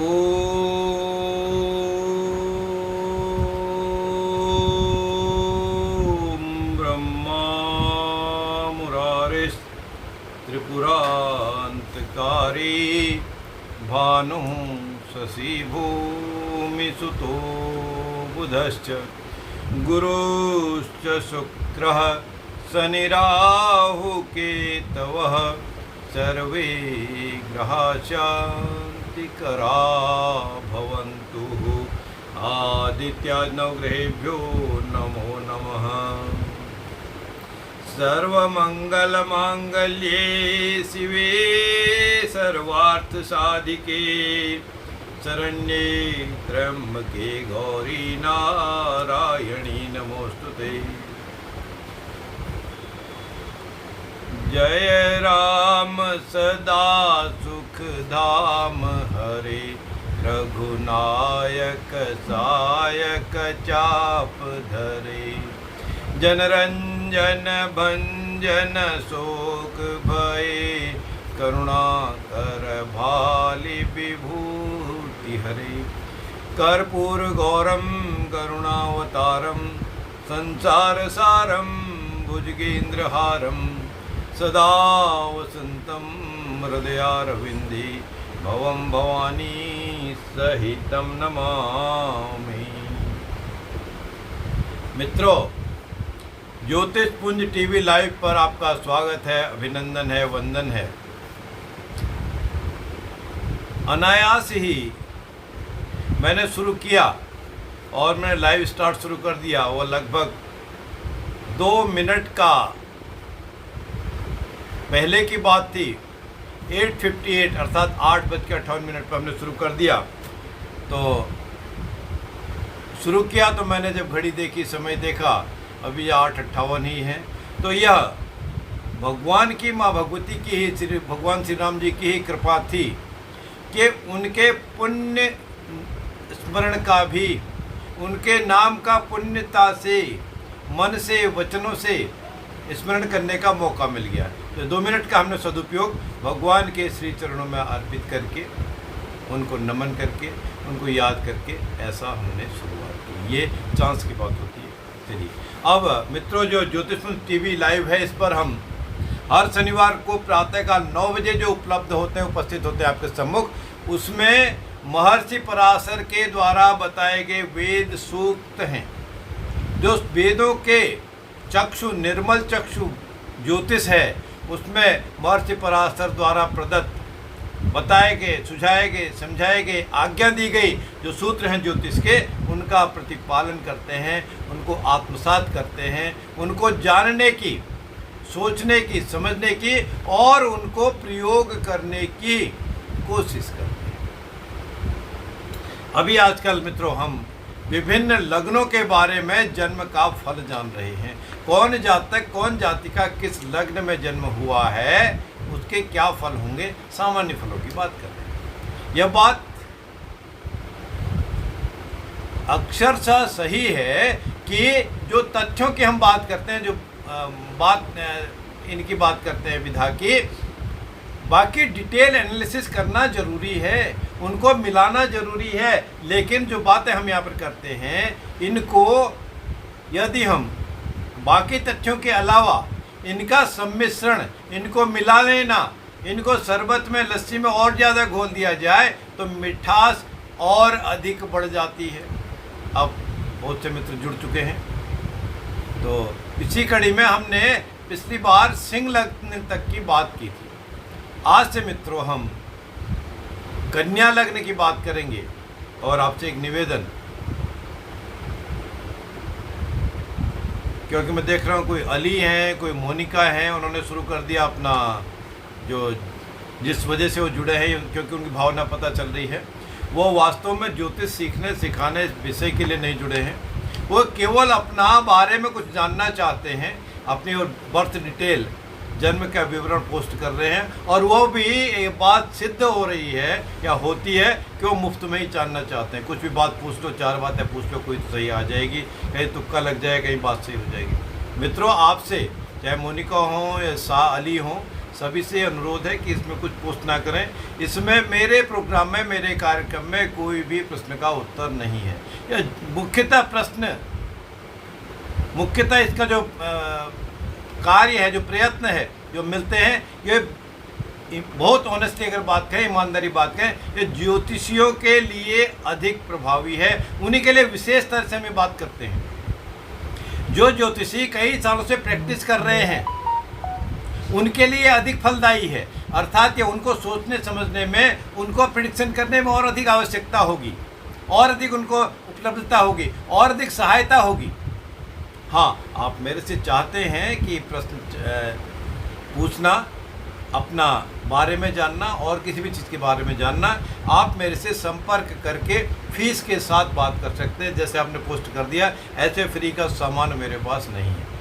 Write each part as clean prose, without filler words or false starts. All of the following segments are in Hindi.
ॐ ब्रह्मा मुरारिस्त्रिपुरान्तकारी भानु शशि भूमिसुतो बुधश्च गुरुश्च शुक्रः शनिराहुकेतवः सर्वे ग्रहाः शान्तिकरा भवन्तु। आदित्याज नवग्रहेभ्यो नमो नमः। सर्वमङ्गलमाङ्गल्ये शिवे सर्वार्थसाधिके शरण्ये त्र्यम्बके गौरी नारायणी नमोस्तुते। जय राम सदा सुखधाम हरे रघुनायक सायक चाप धरे जनरंजन भंजन शोक भये करुणाकर भालि विभूति हरे कर्पूर गौरम करुणावतारम संसार सारम भुजगेन्द्रहारम सदा वसंतं हृदयारविंदे भवं भवानी सहितं नमामि। मित्रों, ज्योतिष पुंज टीवी लाइव पर आपका स्वागत है, अभिनंदन है, वंदन है। अनायास ही मैंने शुरू किया और मैंने लाइव स्टार्ट शुरू कर दिया। वो लगभग 2 मिनट का पहले की बात थी। 8:58 अर्थात 8:58 पर हमने शुरू कर दिया। तो शुरू किया तो मैंने जब घड़ी देखी, समय देखा, अभी 8:58 ही है। तो यह भगवान की माँ भगवती की ही, भगवान श्री राम जी की ही कृपा थी कि उनके पुण्य स्मरण का भी, उनके नाम का पुण्यता से, मन से, वचनों से स्मरण करने का मौका मिल गया। तो 2 मिनट का हमने सदुपयोग भगवान के श्री चरणों में अर्पित करके, उनको नमन करके, उनको याद करके, ऐसा हमने शुरुआत की। ये चांस की बात होती है। चलिए, अब मित्रों, जो ज्योतिष टीवी लाइव है, इस पर हम हर शनिवार को प्रातःकाल 9 बजे जो उपलब्ध होते हैं, उपस्थित होते हैं आपके सम्मुख, उसमें महर्षि पराशर के द्वारा बताए गए वेद सूक्त हैं। जो वेदों के चक्षु, निर्मल चक्षु ज्योतिष है, उसमें महर्षि पराशर द्वारा प्रदत्त बताए गए, सुझाए गए, समझाए गए, आज्ञा दी गई जो सूत्र हैं ज्योतिष के, उनका प्रतिपालन करते हैं, उनको आत्मसात करते हैं, उनको जानने की, सोचने की, समझने की और उनको प्रयोग करने की कोशिश करते हैं। अभी आजकल मित्रों हम विभिन्न लग्नों के बारे में जन्म का फल जान रहे हैं। कौन जातक, कौन जातिका किस लग्न में जन्म हुआ है, उसके क्या फल होंगे, सामान्य फलों की बात कर रहे हैं। यह बात अक्षरशः सही है कि जो तथ्यों की हम बात करते हैं, जो इनकी बात करते हैं विधा की, बाकी डिटेल एनालिसिस करना जरूरी है, उनको मिलाना जरूरी है। लेकिन जो बातें हम यहाँ पर करते हैं, इनको यदि हम बाकी तथ्यों के अलावा इनका सम्मिश्रण, इनको मिला लेना, इनको शरबत में, लस्सी में और ज़्यादा घोल दिया जाए तो मिठास और अधिक बढ़ जाती है। अब बहुत से मित्र जुड़ चुके हैं, तो इसी कड़ी में हमने पिछली बार सिंह लग्न तक की बात की थी। आज से मित्रों हम कन्या लग्न की बात करेंगे। और आपसे एक निवेदन, क्योंकि मैं देख रहा हूँ कोई अली हैं, कोई मोनिका हैं, उन्होंने शुरू कर दिया अपना, जो जिस वजह से वो जुड़े हैं, क्योंकि उनकी भावना पता चल रही है, वो वास्तव में ज्योतिष सीखने, सिखाने विषय के लिए नहीं जुड़े हैं। वो केवल अपना बारे में कुछ जानना चाहते हैं, अपनी और बर्थ डिटेल, जन्म का विवरण पोस्ट कर रहे हैं। और वो भी एक बात सिद्ध हो रही है या होती है कि वो मुफ्त में ही जानना चाहते हैं। कुछ भी बात पूछ लो, 4 बातें पूछ लो, कोई तो सही आ जाएगी, कहीं तुक्का लग जाएगा, कहीं बात सही हो जाएगी। मित्रों, आपसे चाहे मोनिका हो या शाह अली हो सभी से अनुरोध है कि इसमें कुछ पोस्ट ना करें। इसमें मेरे प्रोग्राम में, मेरे कार्यक्रम में कोई भी प्रश्न का उत्तर नहीं है। यह मुख्यतः इसका जो कार्य है, जो प्रयत्न है, जो मिलते हैं, ये बहुत ऑनेस्टली अगर बात करें, ईमानदारी बात करें, ये ज्योतिषियों के लिए अधिक प्रभावी है। उन्हीं के लिए विशेष तरह से हम बात करते हैं। जो ज्योतिषी कई सालों से प्रैक्टिस कर रहे हैं, उनके लिए अधिक फलदायी है। अर्थात ये उनको सोचने समझने में, उनको प्रिडिक्शन करने में और अधिक आवश्यकता होगी, और अधिक उनको उपलब्धता होगी, और अधिक सहायता होगी। हाँ, आप मेरे से चाहते हैं कि प्रश्न पूछना, अपना बारे में जानना और किसी भी चीज़ के बारे में जानना, आप मेरे से संपर्क करके फीस के साथ बात कर सकते हैं। जैसे आपने पोस्ट कर दिया, ऐसे फ्री का सामान मेरे पास नहीं है।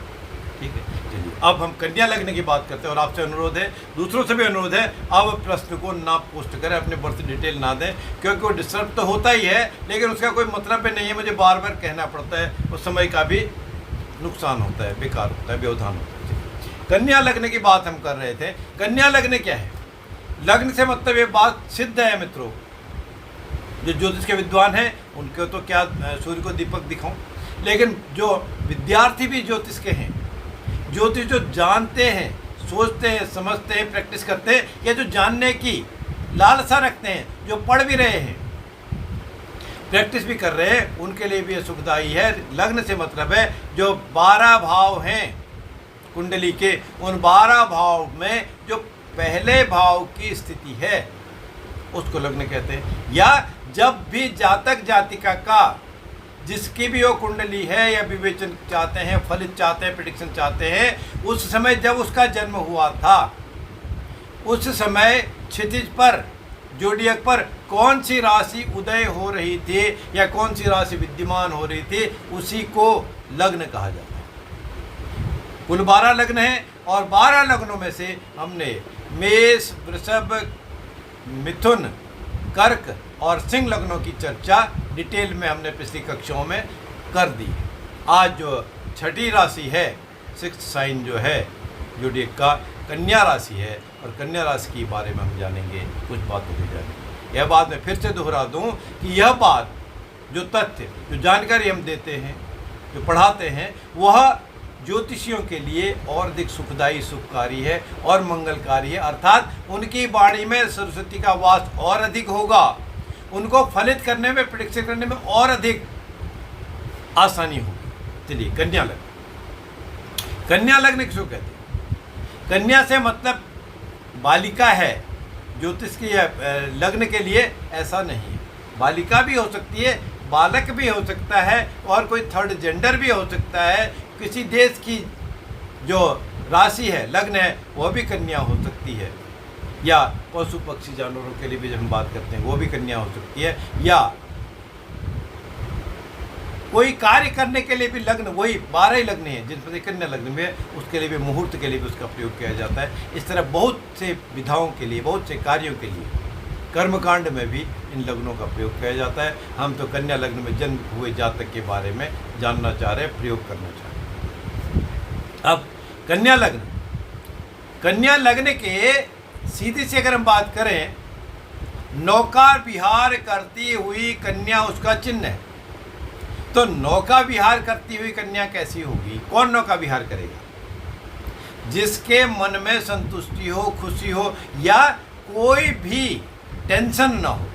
ठीक है, चलिए अब हम कन्या लग्न की बात करते हैं। और आपसे अनुरोध है, दूसरों से भी अनुरोध है, अब प्रश्न को ना पोस्ट करें, अपने बर्थ डिटेल ना दें, क्योंकि वो डिस्टर्ब तो होता ही है, लेकिन उसका कोई मतलब भी नहीं है। मुझे बार बार कहना पड़ता है, उस समय का भी नुकसान होता है, बेकार होता है, व्यवधान होता है। कन्या लग्न की बात हम कर रहे थे। कन्या लग्न क्या है? लग्न से मतलब ये बात सिद्ध है मित्रों। जो ज्योतिष के विद्वान हैं उनके तो क्या सूर्य को दीपक दिखाऊं, लेकिन जो विद्यार्थी भी ज्योतिष के हैं, ज्योतिष जो जानते हैं, सोचते हैं, समझते हैं, प्रैक्टिस करते हैं, या जो जानने की लालसा रखते हैं, जो पढ़ भी रहे हैं, प्रैक्टिस भी कर रहे हैं, उनके लिए भी ये सुखदायी है। लग्न से मतलब है जो 12 भाव हैं कुंडली के, उन 12 भाव में जो पहले भाव की स्थिति है उसको लग्न कहते हैं। या जब भी जातक जातिका का जिसकी भी वो कुंडली है, या विवेचन चाहते हैं, फलित चाहते हैं, प्रेडिक्शन चाहते हैं, उस समय जब उसका जन्म हुआ था, उस समय क्षितिज पर, जोडियक पर कौन सी राशि उदय हो रही थी या कौन सी राशि विद्यमान हो रही थी, उसी को लग्न कहा जाता है। कुल 12 लग्न हैं, और 12 लग्नों में से हमने मेष, वृषभ, मिथुन, कर्क और सिंह लग्नों की चर्चा डिटेल में हमने पिछली कक्षाओं में कर दी। आज जो छठी राशि है, 6th साइन जो है जोडियक का, कन्या राशि है, और कन्या राशि के बारे में हम जानेंगे, कुछ बातों को जानेंगे। यह बात मैं फिर से दोहरा दूं कि यह बात, जो तथ्य, जो जानकारी हम देते हैं, जो पढ़ाते हैं, वह ज्योतिषियों के लिए और अधिक सुखदायी, सुखकारी है और मंगलकारी है। अर्थात उनकी वाणी में सरस्वती का वास और अधिक होगा, उनको फलित करने में, प्रेडिक्शन करने में और अधिक आसानी होगी। चलिए, कन्या लग्न। कन्या लग्न किसको कहते हैं? कन्या से मतलब बालिका है। ज्योतिष की लग्न के लिए ऐसा नहीं है, बालिका भी हो सकती है, बालक भी हो सकता है, और कोई थर्ड जेंडर भी हो सकता है। किसी देश की जो राशि है, लग्न है, वह भी कन्या हो सकती है। या पशु पक्षी जानवरों के लिए भी जब हम बात करते हैं, वो भी कन्या हो सकती है। या कोई कार्य करने के लिए भी लग्न, वही 12 ही लग्न हैं जिनमें से कन्या लग्न में, उसके लिए भी, मुहूर्त के लिए भी उसका प्रयोग किया जाता है। इस तरह बहुत से विधाओं के लिए, बहुत से कार्यों के लिए, कर्मकांड में भी इन लग्नों का प्रयोग किया जाता है। हम तो कन्या लग्न में जन्म हुए जातक के बारे में जानना चाह रहे हैं, प्रयोग करना चाह रहे हैं। अब कन्या लग्न, कन्या लग्न के सीधी से अगर हम बात करें, नौका विहार करती हुई कन्या उसका चिन्ह है। तो नौका विहार करती हुई कन्या कैसी होगी? कौन नौका विहार करेगा? जिसके मन में संतुष्टि हो, खुशी हो, या कोई भी टेंशन ना हो।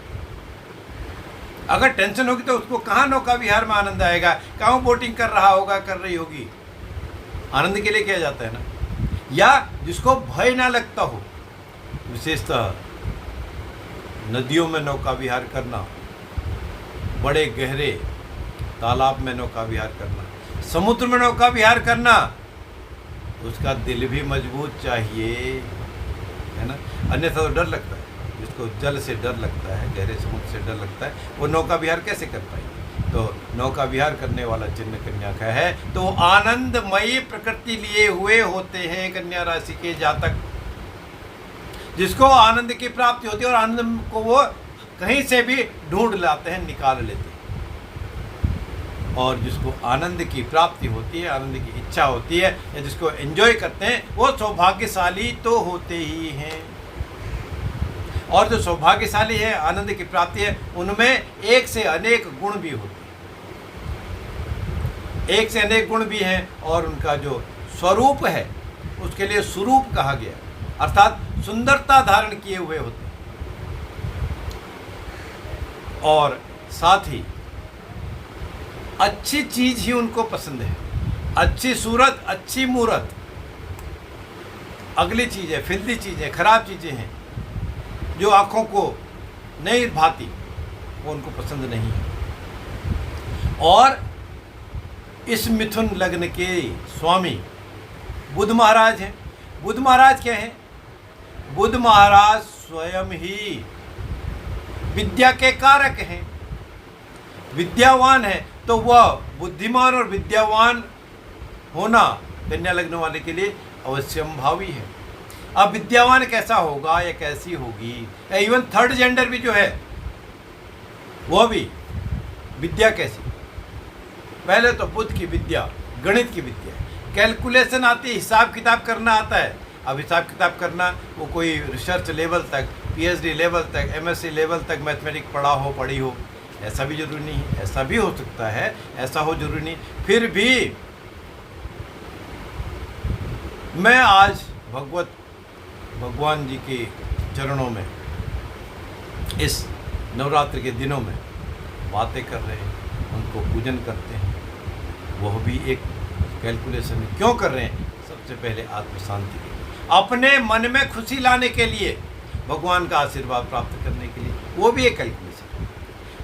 अगर टेंशन होगी तो उसको कहाँ नौका विहार में आनंद आएगा? कहाँ बोटिंग कर रहा होगा, कर रही होगी? आनंद के लिए किया जाता है ना। या जिसको भय ना लगता हो, विशेषतः नदियों में नौका विहार करना, बड़े गहरे तालाब में नौका विहार करना, समुद्र में नौका विहार करना, उसका दिल भी मजबूत चाहिए, है ना। अन्यथा तो डर लगता है। जिसको जल से डर लगता है, गहरे समुद्र से डर लगता है, वो नौका विहार कैसे कर पाएंगे? तो नौका विहार करने वाला चिन्ह कन्या का है। तो आनंदमयी प्रकृति लिए हुए होते हैं कन्या राशि के जातक, जिसको आनंद की प्राप्ति होती है, और आनंद को वो कहीं से भी ढूंढ लाते हैं, निकाल लेते हैं। और जिसको आनंद की प्राप्ति होती है, आनंद की इच्छा होती है, या जिसको एंजॉय करते हैं, वो सौभाग्यशाली तो होते ही हैं। और जो सौभाग्यशाली है, आनंद की प्राप्ति है, उनमें एक से अनेक गुण भी होते हैं, एक से अनेक गुण भी हैं। और उनका जो स्वरूप है उसके लिए स्वरूप कहा गया, अर्थात सुंदरता धारण किए हुए होते हैं। और साथ ही अच्छी चीज ही उनको पसंद है, अच्छी सूरत, अच्छी मूरत। अगली चीज़ें, फिल्दी चीज़ें, खराब चीज़ें हैं जो आँखों को नहीं भाती, वो उनको पसंद नहीं है। और इस मिथुन लग्न के स्वामी बुध महाराज हैं। बुध महाराज क्या हैं? बुध महाराज स्वयं ही विद्या के कारक हैं, विद्यावान है। तो वह बुद्धिमान और विद्यावान होना कन्या लग्न वाले के लिए अवश्यंभावी है। अब विद्यावान कैसा होगा या कैसी होगी, या इवन थर्ड जेंडर भी जो है वह भी विद्या कैसी? पहले तो बुद्ध की विद्या गणित की विद्या, कैलकुलेशन आती है, हिसाब किताब करना आता है। अब हिसाब किताब करना वो कोई रिसर्च लेवल तक, पीएचडी लेवल तक, एमएससी लेवल तक मैथमेटिक्स पढ़ा हो, पढ़ी हो, ऐसा भी जरूरी नहीं है। ऐसा भी हो सकता है, ऐसा हो जरूरी नहीं। फिर भी मैं आज भगवान जी के चरणों में इस नवरात्र के दिनों में बातें कर रहे हैं, उनको पूजन करते हैं, वह भी एक कैलकुलेशन में क्यों कर रहे हैं? सबसे पहले आत्म शांति के लिए, अपने मन में खुशी लाने के लिए, भगवान का आशीर्वाद प्राप्त करने के लिए, वो भी एक कैलकुलेशन है।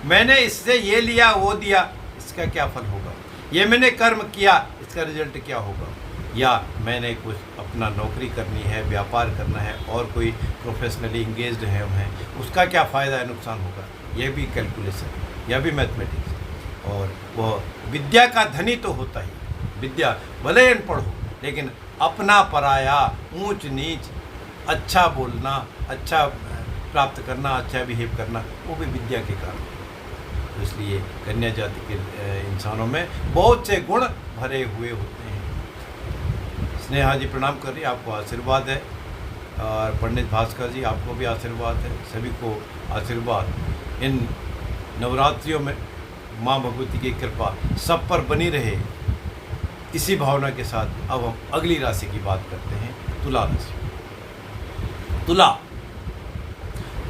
मैंने इससे ये लिया, वो दिया, इसका क्या फल होगा? ये मैंने कर्म किया, इसका रिजल्ट क्या होगा? या मैंने कुछ अपना नौकरी करनी है, व्यापार करना है, और कोई प्रोफेशनली इंगेज्ड है मैं, उसका क्या फ़ायदा है, नुकसान होगा? यह भी कैलकुलेशन है, यह भी मैथमेटिक्स है। और वह विद्या का धनी तो होता ही, विद्या भले अनपढ़ हो, लेकिन अपना पराया, ऊंच नीच, अच्छा बोलना, अच्छा प्राप्त करना, अच्छा बिहेव करना, वो भी विद्या के कारण। तो इसलिए कन्या जाति के इंसानों में बहुत से गुण भरे हुए होते हैं। स्नेहा जी प्रणाम कर रही, आपको आशीर्वाद है। और पंडित भास्कर जी, आपको भी आशीर्वाद है। सभी को आशीर्वाद। इन नवरात्रियों में माँ भगवती की कृपा सब पर बनी रहे, इसी भावना के साथ अब हम अगली राशि की बात करते हैं, तुला राशि।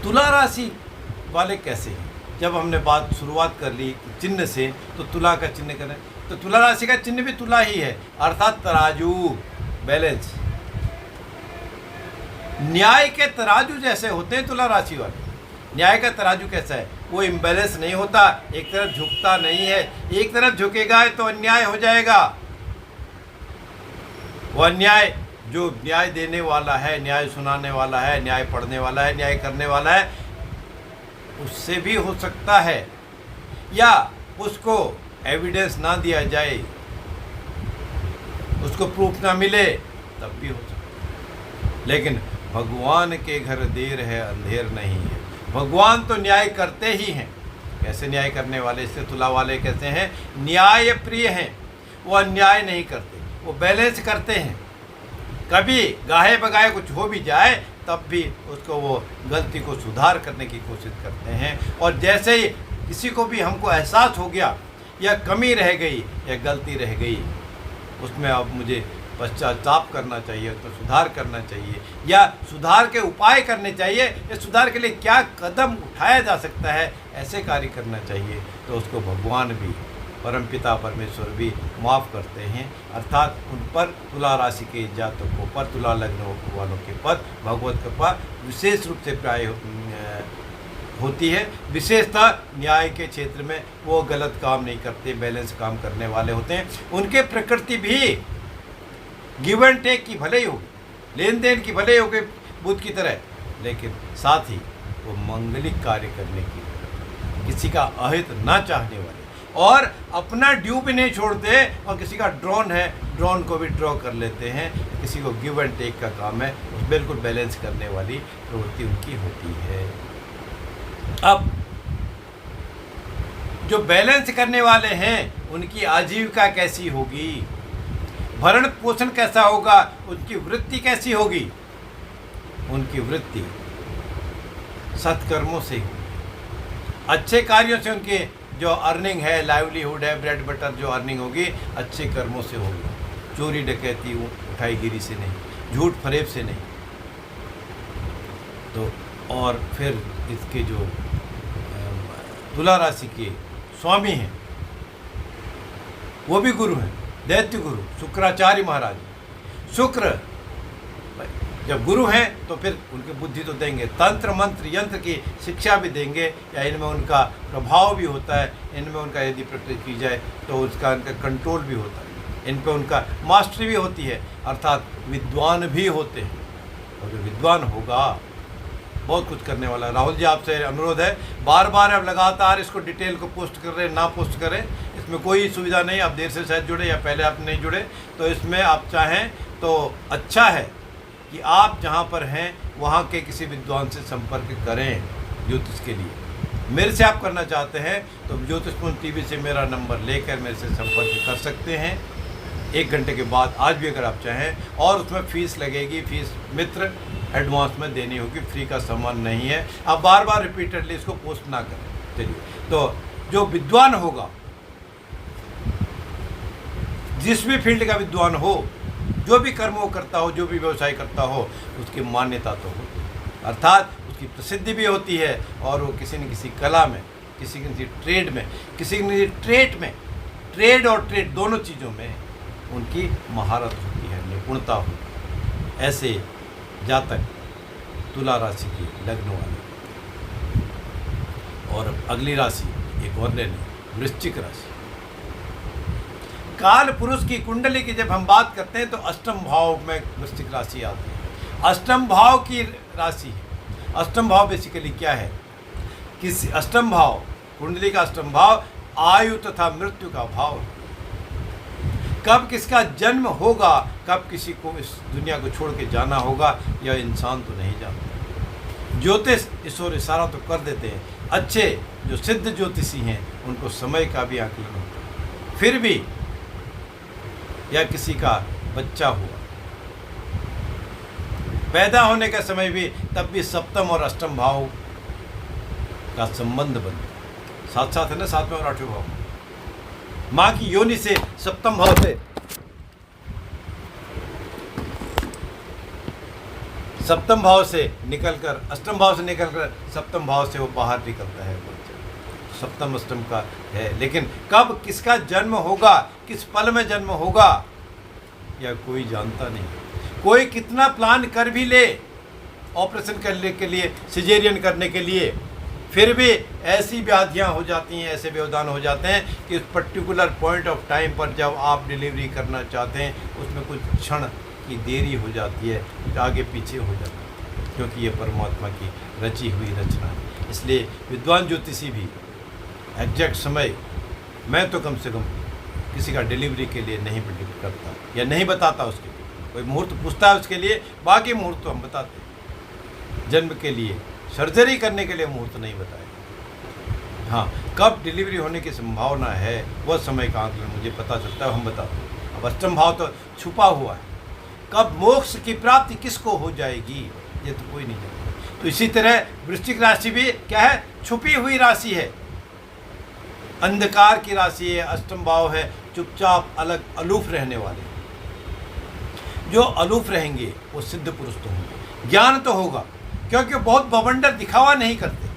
तुला राशि वाले कैसे हैं? जब हमने बात शुरुआत कर ली चिन्ह से, तो तुला का चिन्ह करें, तो तुला राशि का चिन्ह भी तुला ही है, अर्थात तराजू, बैलेंस। न्याय के तराजू जैसे होते हैं तुला राशि वाले। न्याय का तराजू कैसा है? वो इम्बैलेंस नहीं होता, एक तरफ झुकता नहीं है। एक तरफ झुकेगा तो अन्याय हो जाएगा। वो अन्याय, जो न्याय देने वाला है, न्याय सुनाने वाला है, न्याय पढ़ने वाला है, न्याय करने वाला है, उससे भी हो सकता है, या उसको एविडेंस ना दिया जाए, उसको प्रूफ ना मिले, तब भी हो सकता है। लेकिन भगवान के घर देर है अंधेर नहीं है। भगवान तो न्याय करते ही हैं। कैसे न्याय करने वाले? इससे तुला वाले कहते हैं न्याय प्रिय हैं। वो अन्याय नहीं करते, वो बैलेंस करते हैं। कभी गाहे बगाहे कुछ हो भी जाए, तब भी उसको वो गलती को सुधार करने की कोशिश करते हैं। और जैसे ही किसी को भी हमको एहसास हो गया या कमी रह गई या गलती रह गई, उसमें अब मुझे पश्चाताप करना चाहिए, तो सुधार करना चाहिए, या सुधार के उपाय करने चाहिए, या सुधार के लिए क्या कदम उठाया जा सकता है, ऐसे कार्य करना चाहिए, तो उसको भगवान भी, परमपिता परमेश्वर भी माफ़ करते हैं। अर्थात उन पर, तुला राशि के जातकों पर, तुला लग्न वालों के पर भगवत कृपा विशेष रूप से प्राय होती है। विशेषतः न्याय के क्षेत्र में वो गलत काम नहीं करते, बैलेंस काम करने वाले होते हैं। उनके प्रकृति भी गिव एंड टेक की भले ही होगी, लेन देन की भले ही होगी बुद्ध की तरह, लेकिन साथ ही वो मंगलिक कार्य करने की, किसी का अहित ना चाहने वाले, और अपना ड्यू भी नहीं छोड़ते। और किसी का ड्रोन है, ड्रोन को भी ड्रॉ कर लेते हैं। किसी को गिव एंड टेक का काम है, उस बिल्कुल बैलेंस करने वाली प्रवृत्ति उनकी होती है। अब जो बैलेंस करने वाले हैं उनकी आजीविका कैसी होगी, भरण पोषण कैसा होगा, उनकी वृत्ति कैसी होगी। उनकी वृत्ति सत्कर्मों से होगी, अच्छे कार्यों से उनके जो अर्निंग है, लाइवलीहुड है, ब्रेड बटर जो अर्निंग होगी अच्छे कर्मों से होगी, चोरी डकैती उठाईगिरी से नहीं, झूठ फरेब से नहीं। तो और फिर इसके जो तुला राशि के स्वामी हैं वो भी गुरु हैं, दैत्य गुरु शुक्राचार्य महाराज। शुक्र जब गुरु हैं तो फिर उनकी बुद्धि तो देंगे, तंत्र मंत्र यंत्र की शिक्षा भी देंगे, या इनमें उनका प्रभाव भी होता है, इनमें उनका यदि प्रैक्टिस की जाए तो उसका उनका कंट्रोल भी होता है, इन पर उनका मास्टरी भी होती है, अर्थात विद्वान भी होते हैं। और जो विद्वान होगा बहुत कुछ करने वाला। राहुल जी आपसे अनुरोध है, बार बार अब लगातार इसको डिटेल को पोस्ट कर रहे, ना पोस्ट करें, इसमें कोई सुविधा नहीं। आप देर से शायद जुड़े या पहले आप नहीं जुड़े, तो इसमें आप चाहें तो अच्छा है कि आप जहाँ पर हैं वहाँ के किसी विद्वान से संपर्क करें ज्योतिष के लिए। मेरे से आप करना चाहते हैं तो ज्योतिषपुंज टीवी से मेरा नंबर लेकर मेरे से संपर्क कर सकते हैं 1 घंटे के बाद, आज भी अगर आप चाहें। और उसमें फ़ीस लगेगी, फीस मित्र एडवांस में देनी होगी, फ्री का सामान नहीं है। आप बार बार रिपीटेडली इसको पोस्ट ना करें। चलिए, तो जो विद्वान होगा, जिस भी फील्ड का विद्वान हो, जो भी कर्म वो करता हो, जो भी व्यवसाय करता हो, उसकी मान्यता तो होती है, अर्थात उसकी प्रसिद्धि भी होती है। और वो किसी न किसी कला में, किसी न किसी ट्रेड में, किसी न किसी ट्रेड में, ट्रेड और ट्रेड दोनों चीज़ों में उनकी महारत होती है, निपुणता होती है। ऐसे जातक तुला राशि की लग्न वाले। और अगली राशि एक और ले लें, वृश्चिक राशि। काल पुरुष की कुंडली की जब हम बात करते हैं तो अष्टम भाव में वृश्चिक राशि आती है। अष्टम भाव की राशि है। अष्टम भाव बेसिकली क्या है? किसी अष्टम भाव, कुंडली का अष्टम भाव आयु तथा मृत्यु का भाव। कब किसका जन्म होगा, कब किसी को इस दुनिया को छोड़ के जाना होगा, यह इंसान तो नहीं जानता। ज्योतिष ईश्वर इशारा तो कर देते हैं। अच्छे जो सिद्ध ज्योतिषी हैं उनको समय का भी आकलन होता है। फिर भी या किसी का बच्चा हुआ, पैदा होने का समय भी, तब भी सप्तम और अष्टम भाव का संबंध बनता है। साथ साथ है ना, 7वें और 8वें भाव। माँ की योनि से सप्तम भाव से, सप्तम भाव से निकलकर, अष्टम भाव से निकलकर सप्तम भाव से वो बाहर निकलता है। सप्तम अष्टम का है, लेकिन कब किसका जन्म होगा, किस पल में जन्म होगा, यह कोई जानता नहीं। कोई कितना प्लान कर भी ले ऑपरेशन करने के लिए, सिजेरियन करने के लिए, फिर भी ऐसी व्याधियां हो जाती हैं, ऐसे व्यवधान हो जाते हैं कि उस पर्टिकुलर पॉइंट ऑफ टाइम पर जब आप डिलीवरी करना चाहते हैं उसमें कुछ क्षण की देरी हो जाती है, आगे पीछे हो जाता है, क्योंकि ये परमात्मा की रची हुई रचना है। इसलिए विद्वान ज्योतिषी भी एग्जैक्ट समय, मैं तो कम से कम किसी का डिलीवरी के लिए नहीं प्रेडिक्ट करता या नहीं बताता। उसके लिए कोई मुहूर्त पूछता है उसके लिए, बाकी मुहूर्त तो हम बताते हैं। जन्म के लिए, सर्जरी करने के लिए मुहूर्त नहीं बताया। हाँ, कब डिलीवरी होने की संभावना है वह समय का आंकलन मुझे पता चलता है, हम बताते हैं। अब अष्टम भाव तो छुपा हुआ है, कब मोक्ष की प्राप्ति किसको हो जाएगी ये तो कोई नहीं जानता। तो इसी तरह वृश्चिक राशि भी क्या है, छुपी हुई राशि है, अंधकार की राशि है, अष्टम भाव है, चुपचाप अलग अलूफ रहने वाले। जो अलूफ रहेंगे वो सिद्ध पुरुष तो होंगे। ज्ञान तो होगा, क्योंकि बहुत बवंडर दिखावा नहीं करते।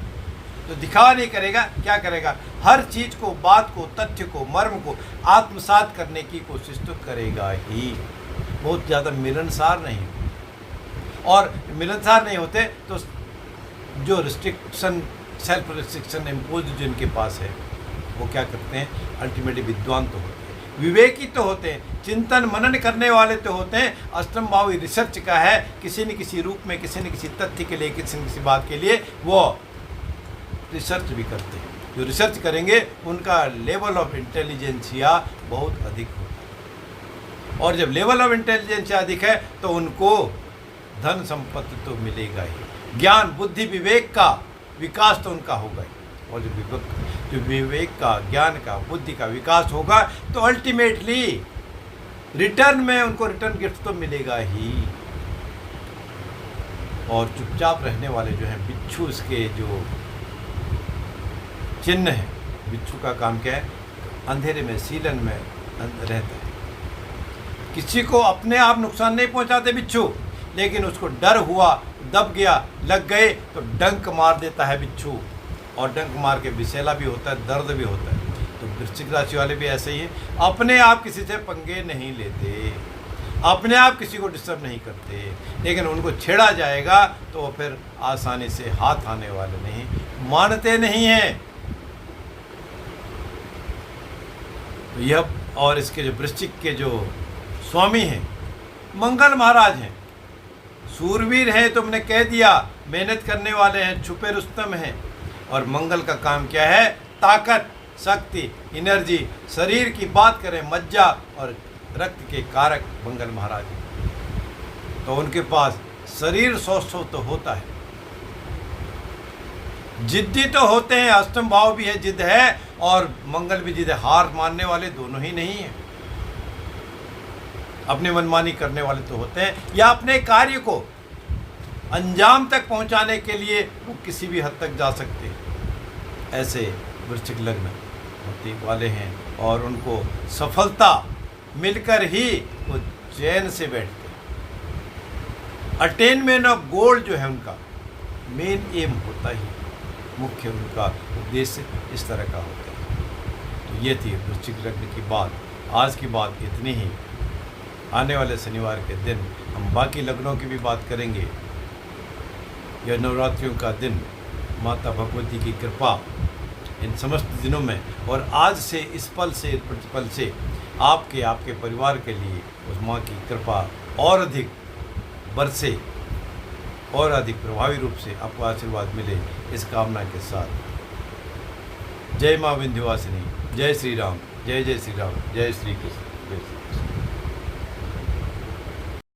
तो दिखावा नहीं करेगा, क्या करेगा, हर चीज़ को, बात को, तथ्य को, मर्म को आत्मसात करने की कोशिश तो करेगा ही। बहुत ज़्यादा मिलनसार नहीं, और मिलनसार नहीं होते तो जो रिस्ट्रिक्शन, सेल्फ रिस्ट्रिक्शन इम्पोज जिनके पास है वो क्या करते हैं, अल्टीमेटली विद्वान तो होते हैं, विवेकी तो होते हैं, चिंतन मनन करने वाले तो होते हैं। अष्टम भाव रिसर्च का है, किसी न किसी रूप में, किसी न किसी तथ्य के लिए, किसी न किसी बात के लिए वो रिसर्च भी करते हैं। जो रिसर्च करेंगे उनका लेवल ऑफ इंटेलिजेंसिया बहुत अधिक होता है, और जब लेवल ऑफ इंटेलिजेंसिया अधिक है तो उनको धन संपत्ति तो मिलेगा ही, ज्ञान बुद्धि विवेक का विकास तो उनका होगा ही। और जो जो विवेक का, ज्ञान का, बुद्धि का विकास होगा तो अल्टीमेटली रिटर्न में उनको रिटर्न गिफ्ट तो मिलेगा ही। और चुपचाप रहने वाले जो हैं बिच्छू, इसके जो चिन्ह है, बिच्छू का काम क्या है? अंधेरे में, सीलन में रहता है। किसी को अपने आप नुकसान नहीं पहुंचाते बिच्छू, लेकिन उसको डर हुआ, दब गया, लग गए तो डंक मार देता है बिच्छू, और डंक मार के विषैला भी होता है, दर्द भी होता है। तो वृश्चिक राशि वाले भी ऐसे ही हैं, अपने आप किसी से पंगे नहीं लेते, अपने आप किसी को डिस्टर्ब नहीं करते, लेकिन उनको छेड़ा जाएगा तो वो फिर आसानी से हाथ आने वाले नहीं, मानते नहीं हैं। तो यह, और इसके जो वृश्चिक के जो स्वामी हैं मंगल महाराज हैं, सूरवीर हैं, तुमने कह दिया, मेहनत करने वाले हैं, छुपे रुस्तम हैं। और मंगल का काम क्या है? ताकत, शक्ति, एनर्जी। शरीर की बात करें, मज्जा और रक्त के कारक मंगल महाराज हैं। तो उनके पास शरीर स्वस्थ तो होता है, जिद्दी तो होते हैं, अष्टम भाव भी है, जिद है, और मंगल भी जिद है। हार मानने वाले दोनों ही नहीं हैं, अपनी मनमानी करने वाले तो होते हैं, या अपने कार्य को अंजाम तक पहुंचाने के लिए वो किसी भी हद तक जा सकते हैं। ऐसे वृश्चिक लग्न होते वाले हैं, और उनको सफलता मिलकर ही वो चैन से बैठते हैं। अटेनमेंट ऑफ गोल जो है उनका मेन एम होता ही, मुख्य उनका उद्देश्य इस तरह का होता है। तो ये थी वृश्चिक लग्न की बात। आज की बात इतनी ही। आने वाले शनिवार के दिन हम बाकी लग्नों की भी बात करेंगे। यह नवरात्रियों का दिन, माता भगवती की कृपा इन समस्त दिनों में, और आज से, इस पल से, इस प्रतिपल से आपके परिवार के लिए उस माँ की कृपा और अधिक बरसे, और अधिक प्रभावी रूप से आपको आशीर्वाद मिले, इस कामना के साथ। जय माँ विंध्यवासिनी, जय श्री राम, जय जय श्री राम, जय श्री कृष्ण, जय श्री कृष्ण।